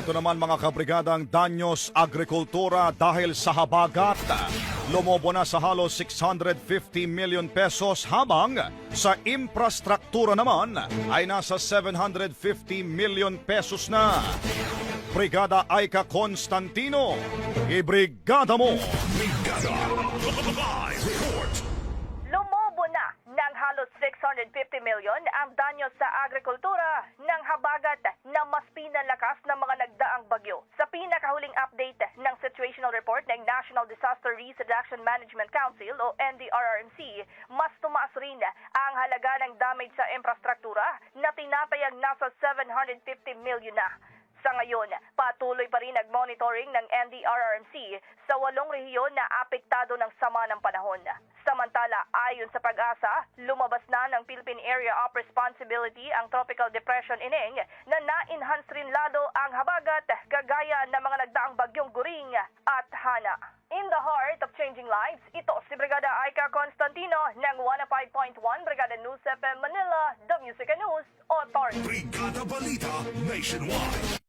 Ito naman mga kabrigada ang danyos agrikultura dahil sa habagat. Lumobo na sa halos 650 million pesos habang sa infrastruktura naman ay nasa 750 million pesos na. Brigada Aika Constantino, ibrigada mo! Brigada Live Report. Lumobo na ng halos 650 million ang danyo sa agrikultura ng habagat na mas pinalakas ng mga nagdaang bagyo. Sa pinakahuling update ng situational report ng National Disaster Risk Reduction Management Council o NDRRMC, mas tumaas rin ang halaga ng damage sa infrastruktura na tinatayag nasa 750 million na. Sa ngayon, patuloy pa rin nag-monitoring ng NDRRMC sa 8 rehiyon na apektado ng sama ng panahon. Samantala, ayon sa Pag-asa, lumabas na ng Philippine Area of Responsibility ang Tropical Depression Ineng na na-enhance rin lalo ang habagat gagaya ng mga nagdaang bagyong Guring at Hana. In the heart of changing lives, ito si Brigada Aika Constantino ng 105.1 Brigada News FM Manila, The Music and News Authority. Brigada Balita Nationwide.